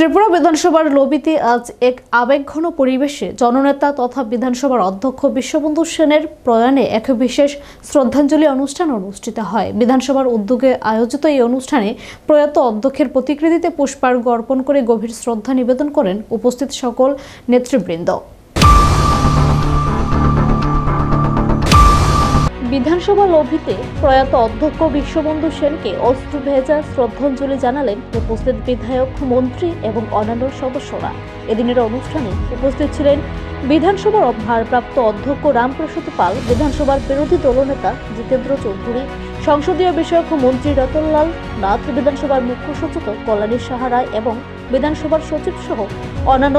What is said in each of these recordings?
ত্রিপুরা বিধানসভার লবিতে আজ এক আবেগঘন পরিবেশে জননেতা তথা বিধানসভার অধ্যক্ষ বিশ্ববন্ধু সেনের প্রয়াণে এক বিশেষ শ্রদ্ধাঞ্জলি অনুষ্ঠান অনুষ্ঠিত হয়। বিধানসভার উদ্যোগে আয়োজিত এই অনুষ্ঠানে প্রয়াত অধ্যক্ষের প্রতিকৃতিতে পুষ্পার্ঘ্য অর্পণ করে গভীর শ্রদ্ধা নিবেদন করেন উপস্থিত সকল নেতৃবৃন্দ। বিধানসভা লবিতে প্রয়াত অধ্যক্ষ বিশ্ববন্ধু সেনকে অশ্রু ভেজা শ্রদ্ধাঞ্জলি জানালেন উপস্থিত বিধায়ক, মন্ত্রী এবং অন্যান্য সদস্যরা। এদিনের অনুষ্ঠানে উপস্থিত ছিলেন বিধানসভার ভারপ্রাপ্ত অধ্যক্ষ রামপ্রসাদ পাল, বিধানসভার বিরোধী দলনেতা জিতেন্দ্র চৌধুরী, সংসদীয় বিষয়ক মন্ত্রী রতনলাল নাথ, বিধানসভার মুখ্য সচেতক কল্যাণী সাহা রায় এবং বিধানসভার সচিব সহ অন্যান্য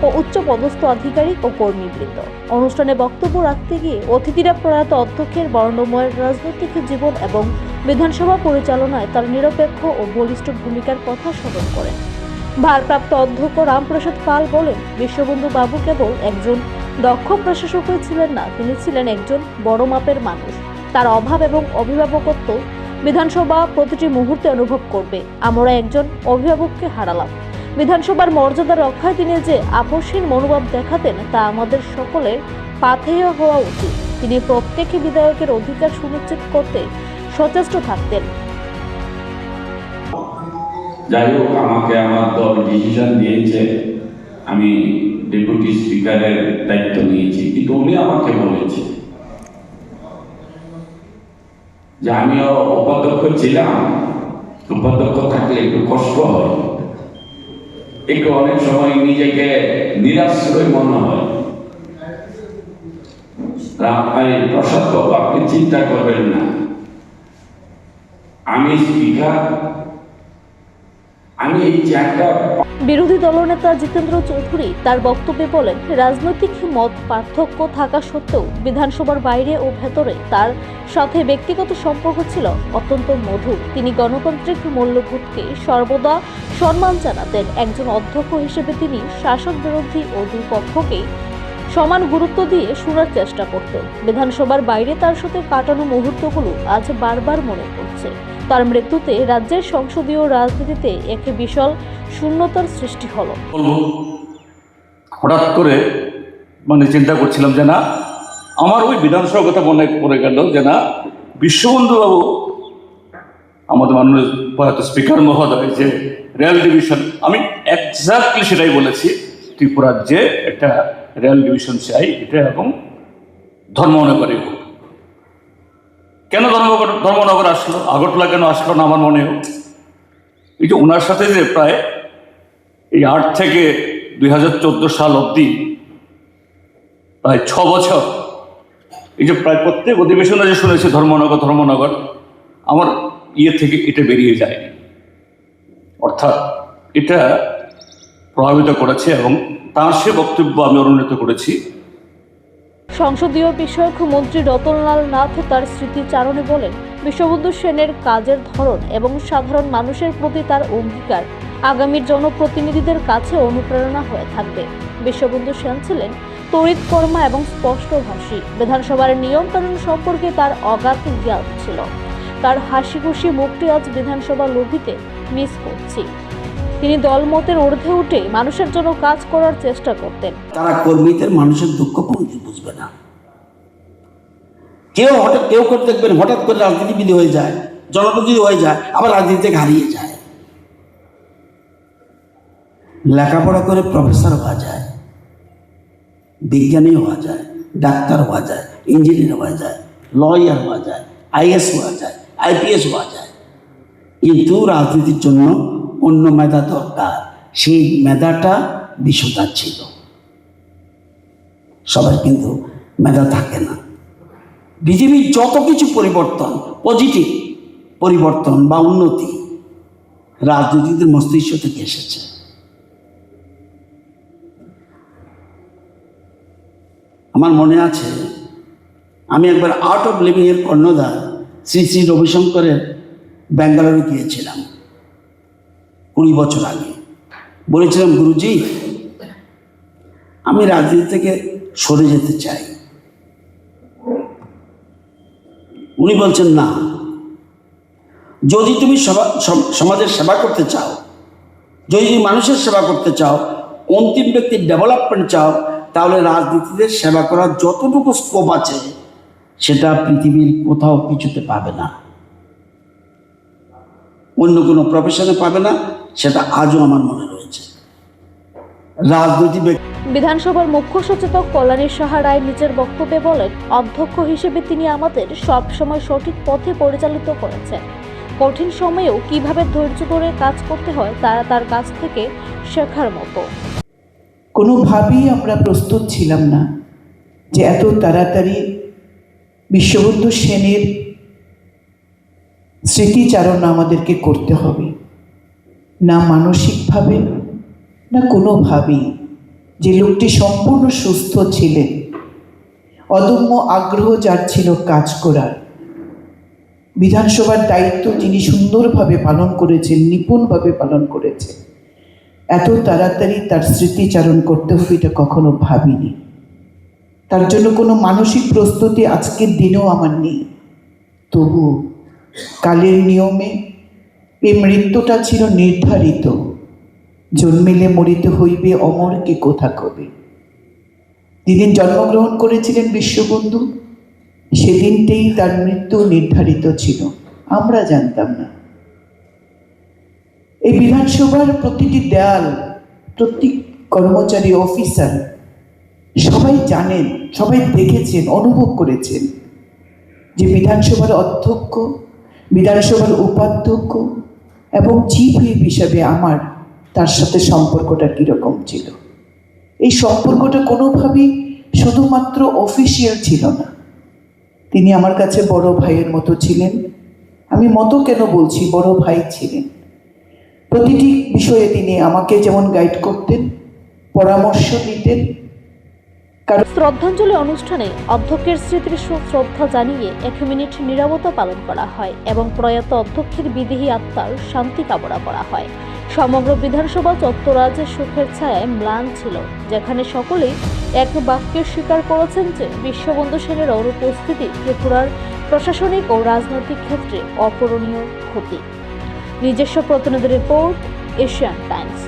ও উচ্চপদস্থ আধিকারিক ও কর্মীবৃন্দ। অনুষ্ঠানে বক্তব্য রাখতে গিয়ে অতিথিরা প্রয়াত অধ্যক্ষের বর্ণময় রাজনৈতিক জীবন এবং বিধানসভা পরিচালনায় তার নিরপেক্ষ ও বলিষ্ঠ ভূমিকার কথা স্মরণ করেন। ভারপ্রাপ্ত অধ্যক্ষ রামপ্রসাদ পাল বলেন, বিশ্ববন্ধু বাবু কেবল একজন দক্ষ প্রশাসকই ছিলেন না, তিনি ছিলেন একজন বড় মাপের মানুষ। তার অভাব এবং অভিভাবকত্ব বিধানসভা প্রতিটি মুহূর্তে অনুভব করবে। আমরা একজন অভিভাবককে হারালাম। বিধানসভার মর্যাদা রক্ষায় তিনি যে আপোষহীন মনোভাব দেখাতেন তা আমাদের সকলের পাথেয় হওয়া উচিত। তিনি প্রত্যেক বিধায়কের অধিকার সুনিশ্চিত করতে সচেষ্ট থাকতেন। যাই হোক, আমাকে আমার দল ডিসিশন দিয়েছে, আমি ডেপুটি স্পিকারের দায়িত্ব নিয়েছি, কিন্তু উনি আমাকে বলেছে যে আমিও উপাধ্যক্ষ ছিলাম, উপাধ্যক্ষ থাকলে একটু কষ্ট হয়, একটু অনেক সময় নিজেকে নিরাশ্রয় মনে হয়। প্রসাদ বাবু, আপনি চিন্তা করবেন না, আমি স্পিকার, আমি এই চেয়ারটা। বিরোধী দলনেতা জিতেন্দ্র চৌধুরী তার বক্তব্যে বলেন, রাজনৈতিক মত পার্থক্য থাকা সত্ত্বেও বিধানসভার বাইরে ও ভেতরে তার সাথে ব্যক্তিগত সম্পর্ক ছিল অত্যন্ত মধুর। তিনি গণতান্ত্রিক মূল্যবোধকে সর্বদা সম্মান জানাতেন। একজন অধ্যক্ষ হিসেবে তিনি শাসক বিরোধী ও দুই পক্ষকে সমান গুরুত্ব দিয়ে শোনার চেষ্টা করতেন। বিধানসভার বাইরে তার সাথে কাটানো মুহূর্তগুলো আজ বারবার মনে পড়ছে। তার মৃত্যুতে রাজ্যের সংসদীয় রাজনীতিতে এক বিশাল শূন্যতার সৃষ্টি হলো। হঠাৎ করে চিন্তা করছিলাম যে না, আমার ওই বিধানসভার কথা মনে পড়ে গেল যে না, বিশ্ববন্ধু বাবু আমাদের মাননীয় প্রয়াত স্পিকার মহোদয় যে রেল ডিভিশন, আমি এক্স্যাক্টলি সেটাই বলেছি, ত্রিপুরার যে একটা রেল ডিভিশন চাই, এটা এবং ধর্মনগরে হোক। কেন ধর্মনগর আসলো, আগরতলা কেন আসলো না আমার মনেও। এই যে ওনার সাথে যে প্রায় এই 8 থেকে 2014 সাল অবধি প্রায় 6 বছর, এই যে প্রায় প্রত্যেক অধিবেশনে যে শুনেছি ধর্মনগর, আমার থেকে এটা বেরিয়ে যায়নি। অর্থাৎ এটা প্রভাবিত করেছে এবং তার সে বক্তব্য আমি অনুনীত করেছি। সংসদীয় বিষয়ক মন্ত্রী রতনলাল নাথ তার স্মৃতিচারণে বলেন, বিশ্ববন্ধু সেনের কাজের ধরন এবং সাধারণ মানুষের প্রতি তার অঙ্গীকার আগামীর জনপ্রতিনিধিদের কাছে অনুপ্রেরণা হয়ে থাকবে। বিশ্ববন্ধু সেন ছিলেন তড়িৎকর্মা এবং স্পষ্টভাষী। বিধানসভার নিয়ম কানুন সম্পর্কে তার অগাধ জ্ঞান ছিল। তার হাসি খুশি মুখটি আজ বিধানসভা লবিতে মিস করছি। তিনি দলমতের ঊর্ধ্বে উঠে মানুষের জন্য কাজ করার চেষ্টা করতেন। তারা কর্মীদের মানুষের দুঃখ কোনদিন বুঝবে না। কেউ করতে দেখবেন হঠাৎ করে রাজনীতিবিদ হয়ে যায়, জনপ্রতিনিধি হয়ে যায়, আবার রাজনীতিতে হারিয়ে যায়। লেখাপড়া করে প্রফেসর হওয়া যায়, বিজ্ঞানী হওয়া যায়, ডাক্তার হওয়া যায়, ইঞ্জিনিয়ার হওয়া যায়, লয়ার হওয়া যায়, আইএস হওয়া যায়, আইপিএস হওয়া যায়, কিন্তু রাজনীতির জন্য অন্য মেধা দরকার। সেই মেধাটা বিশ্বতার ছিল। সবাই কিন্তু মেধা থাকে না। পৃথিবীর যত কিছু পরিবর্তন, পজিটিভ পরিবর্তন বা উন্নতি, রাজনীতিদের মস্তিষ্ক থেকে এসেছে। আমার মনে আছে, আমি একবার আর্ট অফ লিভিং এর কর্ণধার শ্রী শ্রী রবিশঙ্করের ব্যাঙ্গালোরে গিয়েছিলাম 20 বছর আগে। বলেছিলাম, গুরুজি, আমি রাজনীতি থেকে সরে যেতে চাই। উনি বলছেন, না, যদি তুমি সমাজের সেবা করতে চাও যদি মানুষের সেবা করতে চাও, অন্তিম ব্যক্তির ডেভেলপমেন্ট চাও, তাহলে রাজনীতিতে সেবা করার যতটুকু স্কোপ আছে সেটা পৃথিবীর কোথাও কিছুতে পাবে না, অন্য কোনো প্রফেশনে পাবে না। সেটা আজও আমার মনে রয়েছে। রাজনৈতিক বিধানসভার মুখ্য সচেতক কল্যাণী সাহা রায় নিজের বক্তব্যে বলেন, অধ্যক্ষ হিসেবে তিনি আমাদের সব সময় সঠিক পথে পরিচালিত করেছেন। কঠিন সময়েও কিভাবে ধৈর্য ধরে কাজ করতে হয় তার কাছ থেকে শেখার মতো। কোনোভাবেই আমরা প্রস্তুত ছিলাম না যে এত তাড়াতাড়ি বিশ্ববন্ধু সেনের স্মৃতিচারণা আমাদেরকে করতে হবে, না মানসিকভাবে না কোনোভাবেই। যে লোকটি সম্পূর্ণ সুস্থ ছিলেন, অদম্য আগ্রহ যার ছিল কাজ করার, বিধানসভার দায়িত্ব যিনি সুন্দরভাবে পালন করেছেন, নিপুণভাবে পালন করেছেন, এত তাড়াতাড়ি তার স্মৃতিচারণ করতে হবে এটা কখনো ভাবিনি। তার জন্য কোনো মানসিক প্রস্তুতি আজকের দিনেও আমার নেই। তবু কালের নিয়মে এই মৃত্যুটা ছিল নির্ধারিত। জন্মিলে মরিতে হইবে, অমরকে কোথা কবে। যেদিন জন্মগ্রহণ করেছিলেন বিশ্ববন্ধু, সেদিনটাই তার মৃত্যু নির্ধারিত ছিল, আমরা জানতাম না। এই বিধানসভার প্রতিটি দেয়াল, প্রতি কর্মচারী, অফিসার সবাই জানেন, সবাই দেখেছেন, অনুভব করেছেন যে বিধানসভার অধ্যক্ষ, বিধানসভার উপাধ্যক্ষ এবং চিফ হুইপ হিসাবে আমার তার সাথে সম্পর্কটা কীরকম ছিল। এই সম্পর্কটা কোনোভাবেই শুধুমাত্র অফিসিয়াল ছিল না, তিনি আমার কাছে বড় ভাইয়ের মতো ছিলেন। আমি মতো কেন বলছি, বড় ভাই ছিলেন। প্রতিটি বিষয়ে তিনি আমাকে যেমন গাইড করতেন, পরামর্শ দিতেন। শ্রদ্ধাঞ্জলি অনুষ্ঠানে অধ্যক্ষের স্মৃতির শ্রদ্ধা জানিয়ে 1 মিনিট নীরবতা পালন করা হয় এবং প্রয়াত অধ্যক্ষের বিদেহী আত্মার শান্তি কামনা করা হয়। সমগ্র বিধানসভা চত্বর আজ সুখের ছায়ায় ম্লান ছিল, যেখানে সকলেই এক বাক্যে স্বীকার করেছেন যে বিশ্ববন্ধু সেনের অনুপস্থিতি ত্রিপুরার প্রশাসনিক ও রাজনৈতিক ক্ষেত্রে অপূরণীয় ক্ষতি। নিজস্ব প্রতিনিধি রিপোর্ট, এশিয়ান টাইমস।